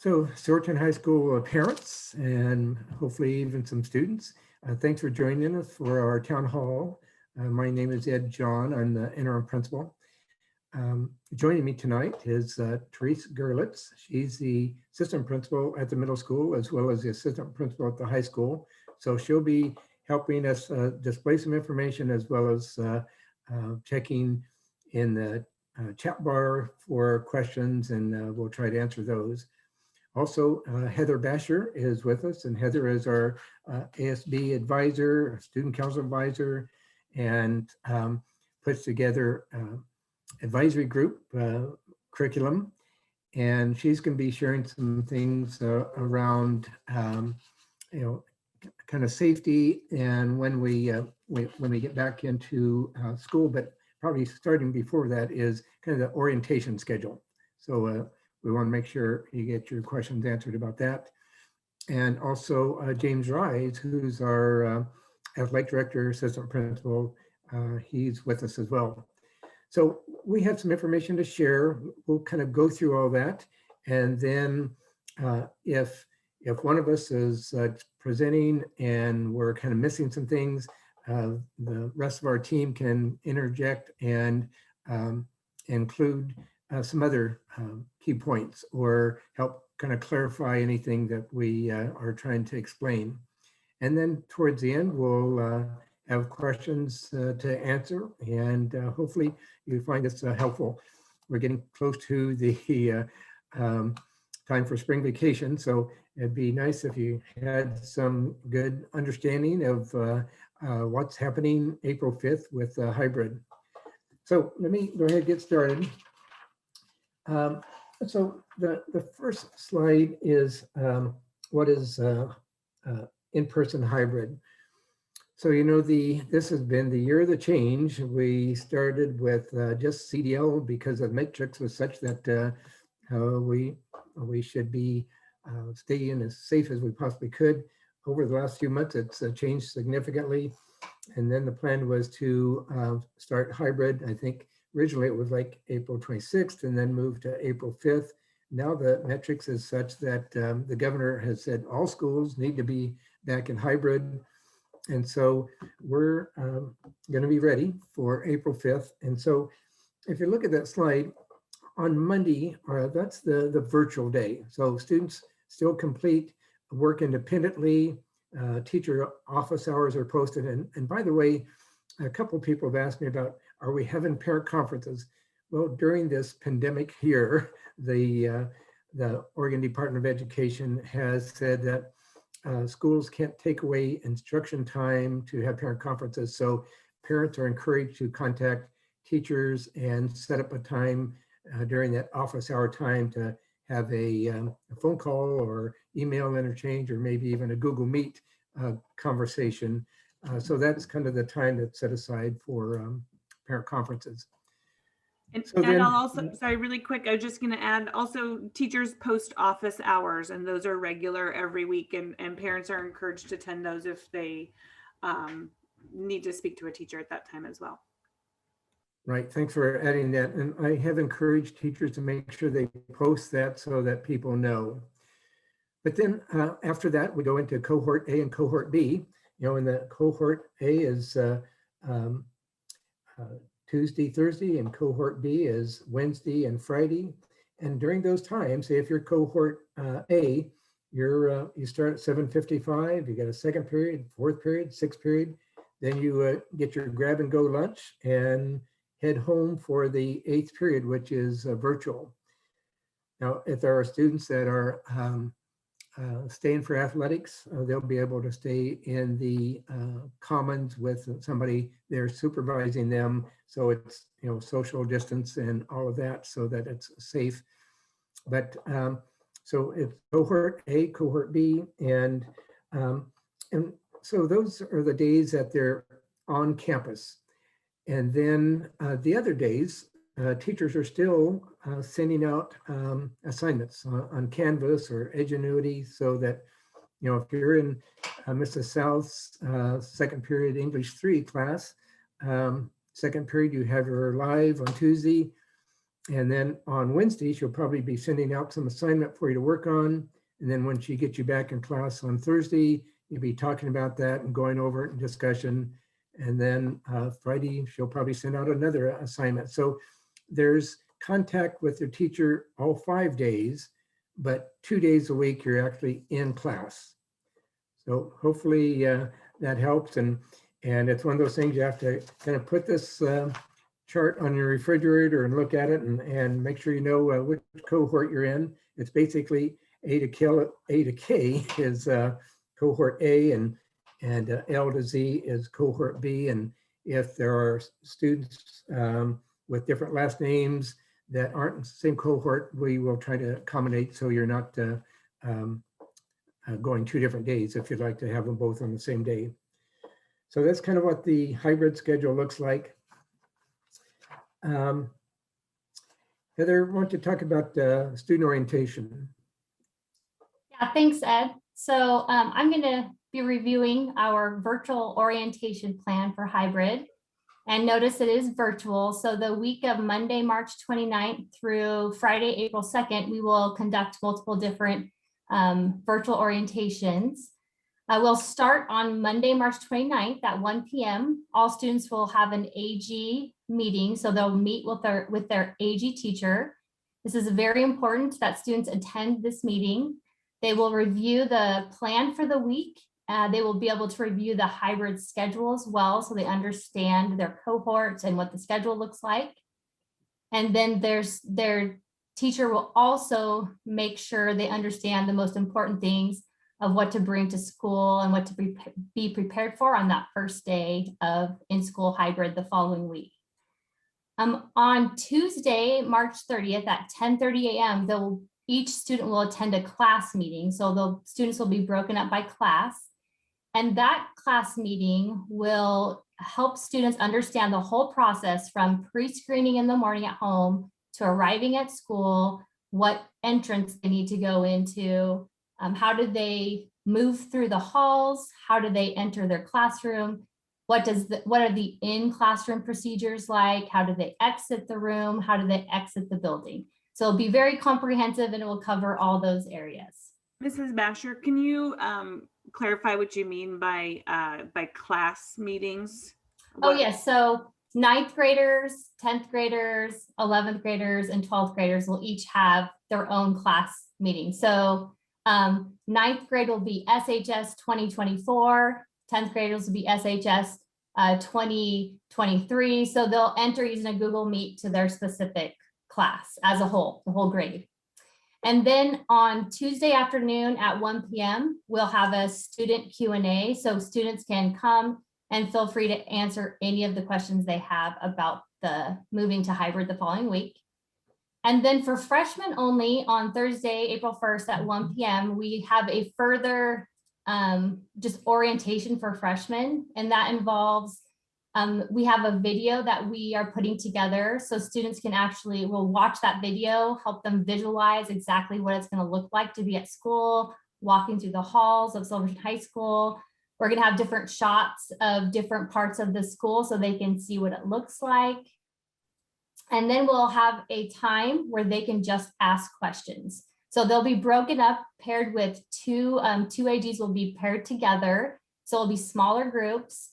So, Silverton High School parents and hopefully even some students, thanks for joining us for our town hall. My name is Ed John. I'm the interim principal. Joining me tonight is Therese Gerlitz. She's the assistant principal at the middle school as well as the assistant principal at the high school. So she'll be helping us display some information as well as checking in the chat bar for questions, and we'll try to answer those. Also, Heather Basher is with us, and Heather is our ASB advisor, student council advisor, and puts together advisory group curriculum. And she's going to be sharing some things around, kind of safety and when we get back into school, but probably starting before that is kind of the orientation schedule. So we want to make sure you get your questions answered about that. And also James Rise, who's our athletic director, assistant principal, he's with us as well. So we have some information to share. We'll kind of go through all that. And then if one of us is presenting and we're kind of missing some things, the rest of our team can interject and include some other key points or help kind of clarify anything that we are trying to explain. And then towards the end, we'll have questions to answer, and hopefully you find this helpful. We're getting close to the time for spring vacation, so it'd be nice if you had some good understanding of what's happening April 5th with hybrid. So let me go ahead and get started. So the first slide is what is in-person hybrid. So, this has been the year of the change. We started with just CDL because the matrix was such that we should be staying as safe as we possibly could. Over the last few months, it's changed significantly. And then the plan was to start hybrid. I think originally it was like April 26th and then moved to April 5th. Now the metrics is such that the governor has said all schools need to be back in hybrid. And so we're going to be ready for April 5th. And so if you look at that slide, on Monday, that's the virtual day. So students still complete work independently. Teacher office hours are posted. And by the way, a couple of people have asked me about, are we having parent conferences? Well, during this pandemic here, the Oregon Department of Education has said that schools can't take away instruction time to have parent conferences. So parents are encouraged to contact teachers and set up a time during that office hour time to have a phone call or email interchange, or maybe even a Google Meet conversation. So that's kind of the time that's set aside for parent conferences. And I'll also, sorry, really quick, I was just going to add, also teachers post office hours, and those are regular every week, and parents are encouraged to attend those if they need to speak to a teacher at that time as well. Right, thanks for adding that. And I have encouraged teachers to make sure they post that so that people know. But then after that, we go into cohort A and cohort B. And the cohort A is Tuesday, Thursday, and cohort B is Wednesday and Friday. And during those times, say if you're cohort A, you start at 7:55, you got a second period, fourth period, sixth period, then you get your grab and go lunch and head home for the eighth period, which is virtual. Now, if there are students that are staying for athletics, they'll be able to stay in the commons with somebody there supervising them. So it's, social distance and all of that so that it's safe. But so it's cohort A, cohort B, and so those are the days that they're on campus. And then the other days, teachers are still sending out assignments on Canvas or Edgenuity, so that, if you're in Mrs. South's second period English 3 class, second period you have your live on Tuesday, And then on Wednesday, she'll probably be sending out some assignment for you to work on. And then when she gets you back in class on Thursday, you'll be talking about that and going over it in discussion. And then Friday, she'll probably send out another assignment. So there's contact with your teacher all 5 days, but 2 days a week, you're actually in class. So hopefully that helps. And it's one of those things you have to kind of put this chart on your refrigerator and look at it and make sure you know which cohort you're in. It's basically A to K is cohort A, and L to Z is cohort B. And if there are students with different last names that aren't in the same cohort, we will try to accommodate so you're not going 2 different days if you'd like to have them both on the same day. So that's kind of what the hybrid schedule looks like. Heather, I want to talk about student orientation. Yeah, thanks, Ed. So I'm going to be reviewing our virtual orientation plan for hybrid. And notice it is virtual. So the week of Monday, March 29th through Friday, April 2nd, we will conduct multiple different virtual orientations. We'll start on Monday, March 29th at 1 p.m. All students will have an AG meeting. So they'll meet with their AG teacher. This is very important that students attend this meeting. They will review the plan for the week. They will be able to review the hybrid schedule as well, so they understand their cohorts and what the schedule looks like. And then their teacher will also make sure they understand the most important things of what to bring to school and what to be prepared for on that first day of in-school hybrid the following week. On Tuesday, March 30th at 10:30 a.m., each student will attend a class meeting. So the students will be broken up by class. And that class meeting will help students understand the whole process from pre-screening in the morning at home to arriving at school, what entrance they need to go into, how do they move through the halls, how do they enter their classroom, what are the in-classroom procedures like, how do they exit the room, how do they exit the building. So it'll be very comprehensive and it will cover all those areas. Mrs. Basher, can you clarify what you mean by class meetings? Oh, yes. So 9th graders, 10th graders, 11th graders, and 12th graders will each have their own class meeting. So 9th grade will be SHS 2024, 10th graders will be SHS 2023. So they'll enter using a Google Meet to their specific class as a whole, the whole grade. And then on Tuesday afternoon at 1 p.m., we'll have a student Q&A. So students can come and feel free to answer any of the questions they have about the moving to hybrid the following week. And then for freshmen only on Thursday, April 1st at 1 p.m., we have a further just orientation for freshmen. And that involves, we have a video that we are putting together. So students will watch that video, help them visualize exactly what it's going to look like to be at school, walking through the halls of Silverton High School. We're going to have different shots of different parts of the school so they can see what it looks like. And then we'll have a time where they can just ask questions. So they'll be broken up, paired with two AGs will be paired together. So it'll be smaller groups.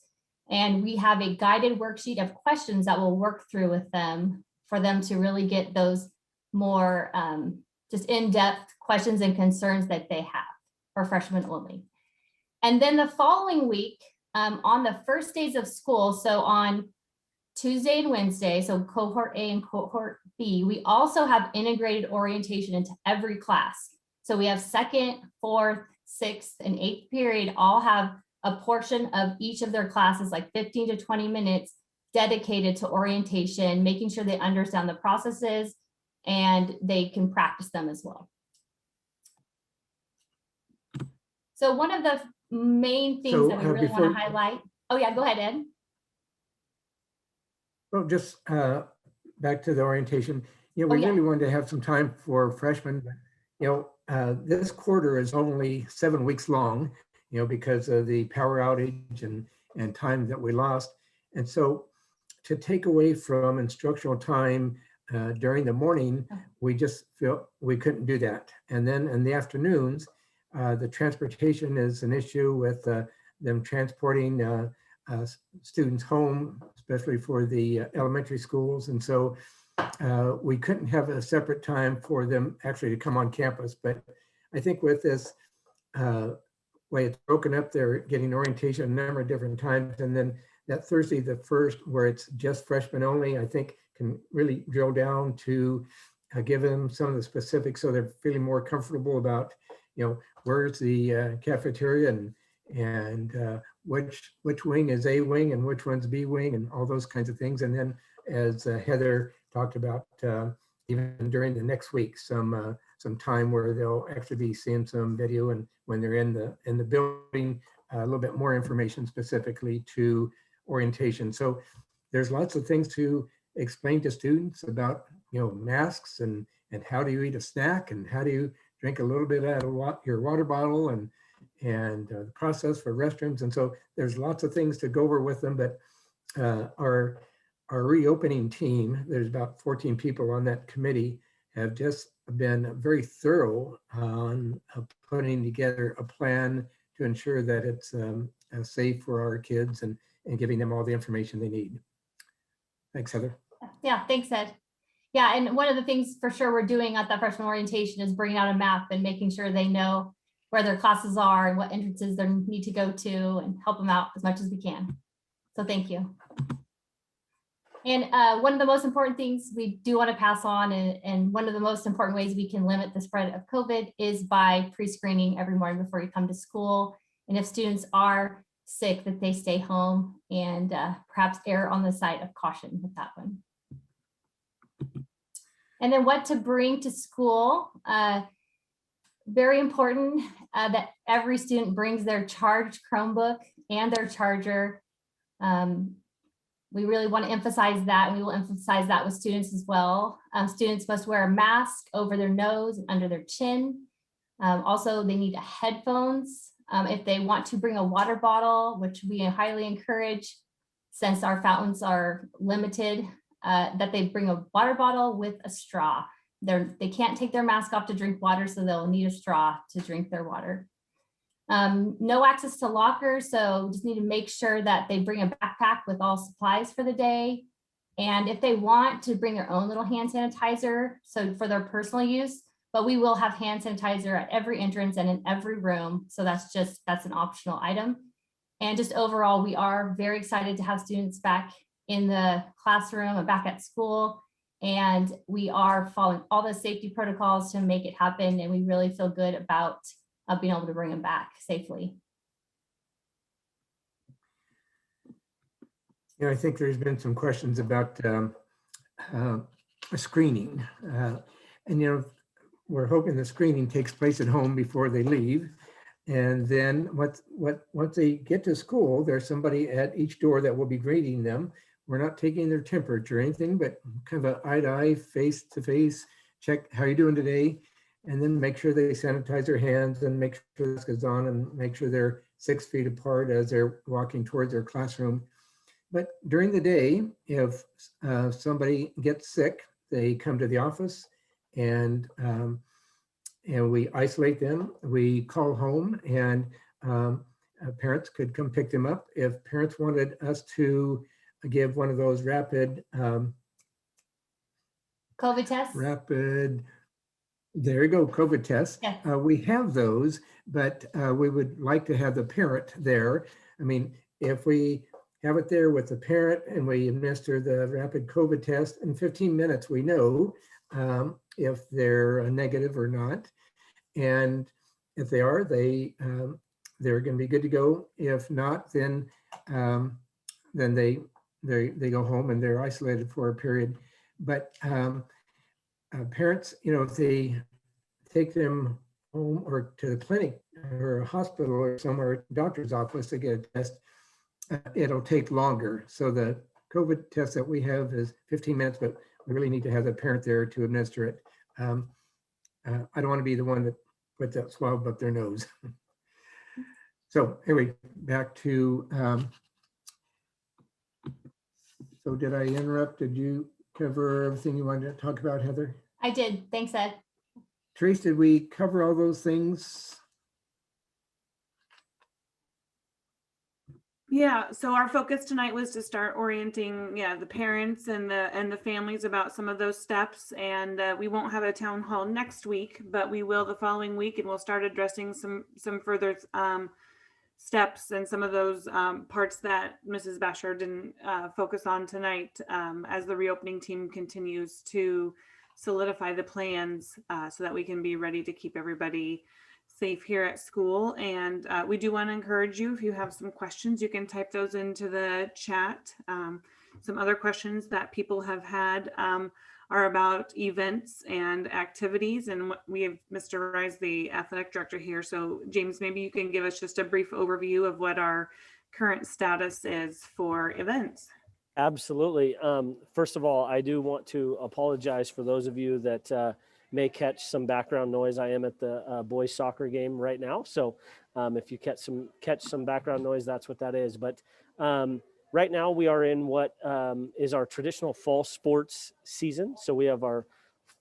And we have a guided worksheet of questions that we'll work through with them for them to really get those more just in-depth questions and concerns that they have for freshmen only. And then the following week, on the first days of school, so on Tuesday and Wednesday, so cohort A and cohort B, we also have integrated orientation into every class. So we have 2nd, 4th, 6th, and 8th period all have a portion of each of their classes, like 15 to 20 minutes dedicated to orientation, making sure they understand the processes and they can practice them as well. So one of the main things that we really want to highlight. Oh yeah, go ahead, Ed. Well, just back to the orientation. We really wanted to have some time for freshmen. But, this quarter is only 7 weeks long, because of the power outage and time that we lost. And so to take away from instructional time during the morning, we just felt we couldn't do that. And then in the afternoons, the transportation is an issue with them transporting students home, especially for the elementary schools. And so we couldn't have a separate time for them actually to come on campus. But I think with this way it's broken up, they're getting orientation a number of different times. And then that Thursday, the 1st, where it's just freshmen only, I think can really drill down to give them some of the specifics so they're feeling more comfortable about, where's the cafeteria and which wing is A wing and which one's B wing and all those kinds of things. And then as Heather talked about, even during the next week, some time where they'll actually be seeing some video, and when they're in the building, a little bit more information specifically to orientation. So there's lots of things to explain to students about, masks and how do you eat a snack and how do you drink a little bit out of your water bottle and the process for restrooms. And so there's lots of things to go over with them, but our reopening team, there's about 14 people on that committee, have just been very thorough on putting together a plan to ensure that it's safe for our kids and giving them all the information they need. Thanks, Heather. Yeah, thanks, Ed. Yeah, and one of the things for sure we're doing at that freshman orientation is bringing out a map and making sure they know where their classes are and what entrances they need to go to and help them out as much as we can. So thank you. And one of the most important things we do want to pass on, and one of the most important ways we can limit the spread of COVID is by pre-screening every morning before you come to school. And if students are sick, that they stay home and perhaps err on the side of caution with that one. And then what to bring to school. Very important that every student brings their charged Chromebook and their charger. We really want to emphasize that, and we will emphasize that with students as well. Students must wear a mask over their nose and under their chin. Also, they need headphones. If they want to bring a water bottle, which we highly encourage, since our fountains are limited, that they bring a water bottle with a straw. They can't take their mask off to drink water, so they'll need a straw to drink their water. No access to lockers, so just need to make sure that they bring a backpack with all supplies for the day. And if they want to bring their own little hand sanitizer, so for their personal use, but we will have hand sanitizer at every entrance and in every room. So that's an optional item. And just overall, we are very excited to have students back in the classroom and back at school. And we are following all the safety protocols to make it happen. And we really feel good about being able to bring them back safely. Yeah, I think there's been some questions about screening. And, we're hoping the screening takes place at home before they leave. And then once they get to school, there's somebody at each door that will be greeting them. We're not taking their temperature or anything, but kind of an eye-to-eye, face-to-face, check how you doing today, and then make sure they sanitize their hands and make sure the mask is on and make sure they're 6 feet apart as they're walking towards their classroom. But during the day, if somebody gets sick, they come to the office and we isolate them. We call home, and parents could come pick them up. If parents wanted us to give one of those rapid COVID tests? There you go, COVID tests. Yeah. We have those, but we would like to have the parent there. I mean, if we have it there with the parent and we administer the rapid COVID test, in 15 minutes, we know if they're negative or not. And if they are, they're going to be good to go. If not, then they go home and they're isolated for a period. But parents, if they take them home or to the clinic or a hospital or somewhere, doctor's office to get a test, it'll take longer. So the COVID test that we have is 15 minutes, but we really need to have the parent there to administer it. I don't want to be the one that puts that swab up their nose. So anyway, back to, so did I interrupt? Did you cover everything you wanted to talk about, Heather? I did. Thanks, Ed. Trace, did we cover all those things? Yeah, so our focus tonight was to start orienting, the parents and the families about some of those steps. And we won't have a town hall next week, but we will the following week, and we'll start addressing some further steps and some of those parts that Mrs. Basher didn't focus on tonight as the reopening team continues to solidify the plans so that we can be ready to keep everybody safe here at school. And we do want to encourage you, if you have some questions, you can type those into the chat. Some other questions that people have had are about events and activities. And we have Mr. Rise, the athletic director here. So James, maybe you can give us just a brief overview of what our current status is for events. Absolutely. First of all, I do want to apologize for those of you that may catch some background noise. I am at the boys soccer game right now. So if you catch some background noise, that's what that is. But right now we are in what is our traditional fall sports season. So we have our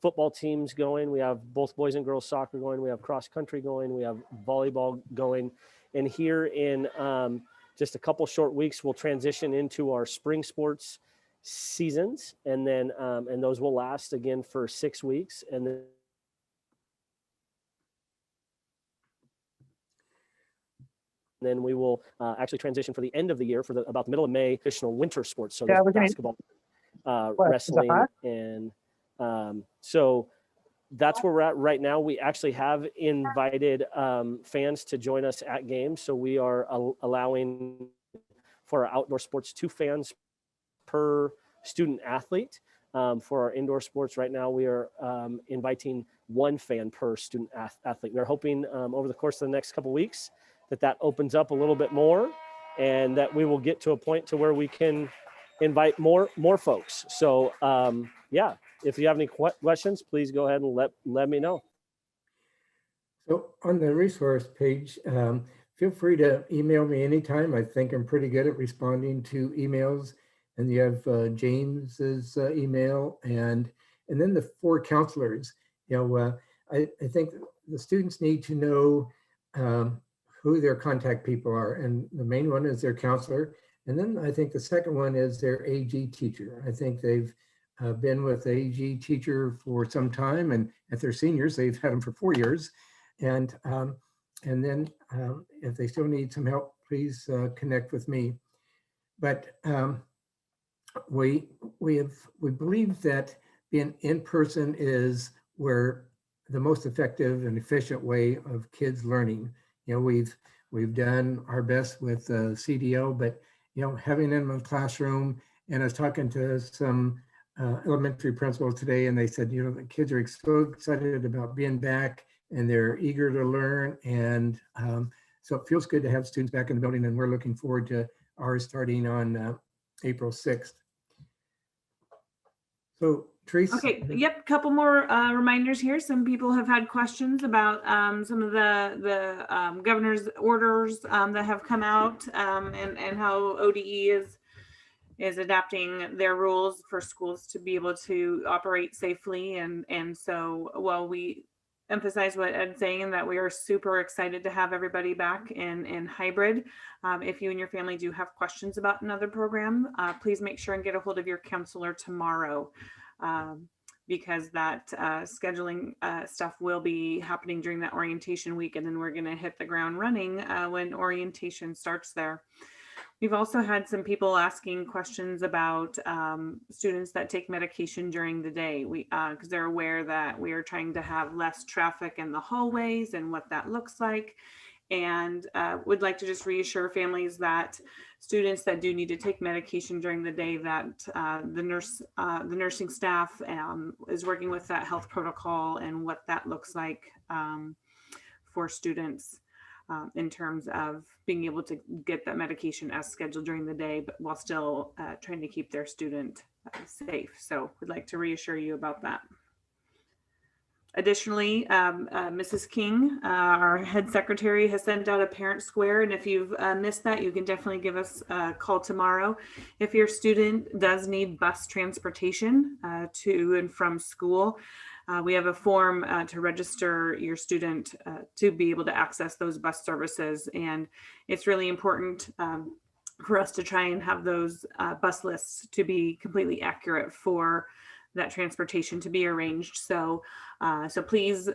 football teams going. We have both boys and girls soccer going. We have cross country going. We have volleyball going. And here in just a couple short weeks, we'll transition into our spring sports seasons, and then and those will last again for 6 weeks, and then we will actually transition for the end of the year for about the middle of May, additional winter sports. So there's basketball, wrestling, and so that's where we're at right now. We actually have invited fans to join us at games. So we are allowing for our outdoor sports 2 fans per student athlete. For our indoor sports right now, we are inviting 1 fan per student athlete. We're hoping over the course of the next couple of weeks that opens up a little bit more, and that we will get to a point to where we can invite more folks. So yeah, if you have any questions, please go ahead and let me know. So on the resource page, feel free to email me anytime. I think I'm pretty good at responding to emails. And you have James's email, and then the 4 counselors. I think the students need to know who their contact people are, and the main one is their counselor. And then I think the second one is their AG teacher. I think they've been with the AG teacher for some time, and if they're seniors, they've had them for 4 years. And then if they still need some help, please connect with me. But we believe that being in person is where the most effective and efficient way of kids learning. We've done our best with CDO, but having them in the classroom. And I was talking to some elementary principals today, and they said, the kids are so excited about being back, and they're eager to learn. And so it feels good to have students back in the building, and we're looking forward to ours starting on April 6th. So Trace. Okay, yep, couple more reminders here. Some people have had questions about some of the governor's orders that have come out and how ODE is adapting their rules for schools to be able to operate safely. And so while we emphasize what Ed's saying, and that we are super excited to have everybody back in hybrid. If you and your family do have questions about another program, please make sure and get a hold of your counselor tomorrow. Because that scheduling stuff will be happening during that orientation week, and then we're going to hit the ground running when orientation starts there. We've also had some people asking questions about students that take medication during the day. Because they're aware that we are trying to have less traffic in the hallways and what that looks like. And would like to just reassure families that students that do need to take medication during the day, that the nursing staff is working with that health protocol and what that looks like for students in terms of being able to get that medication as scheduled during the day, but while still trying to keep their student safe. So we'd like to reassure you about that. Additionally, Mrs. King, our head secretary, has sent out a parent square, and if you've missed that, you can definitely give us a call tomorrow. If your student does need bus transportation to and from school, we have a form to register your student to be able to access those bus services, and it's really important for us to try and have those bus lists to be completely accurate for that transportation to be arranged. So please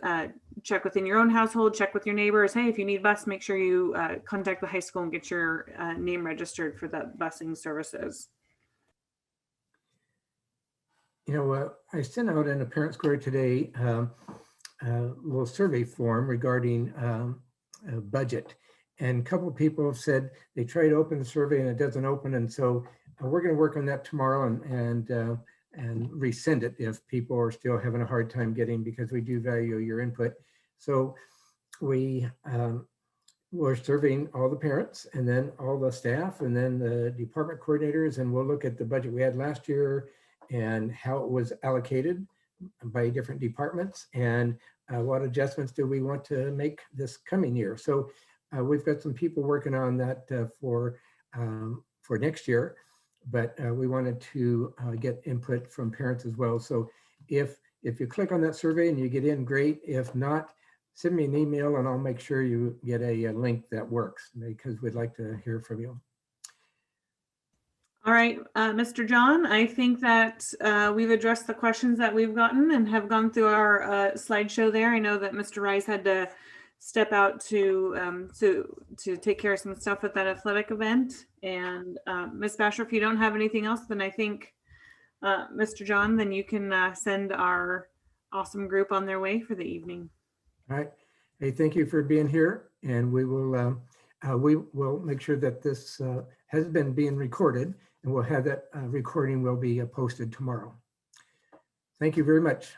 check within your own household, check with your neighbors. Hey, if you need bus, make sure you contact the high school and get your name registered for the busing services. You know, I sent out in a parent square today a little survey form regarding budget. And a couple of people have said they try to open the survey and it doesn't open. And so we're going to work on that tomorrow and resend it if people are still having a hard time getting, because we do value your input. So we're surveying all the parents and then all the staff and then the department coordinators, and we'll look at the budget we had last year and how it was allocated by different departments and what adjustments do we want to make this coming year. So we've got some people working on that for next year, but we wanted to get input from parents as well. So if you click on that survey and you get in, great. If not, send me an email and I'll make sure you get a link that works, because we'd like to hear from you. All right, Mr. John, I think that we've addressed the questions that we've gotten and have gone through our slideshow there. I know that Mr. Rice had to step out to take care of some stuff at that athletic event. And Ms. Basher, if you don't have anything else, then I think, Mr. John, then you can send our awesome group on their way for the evening. All right. Hey, thank you for being here. And we will make sure that this has been being recorded, and we'll have that recording will be posted tomorrow. Thank you very much.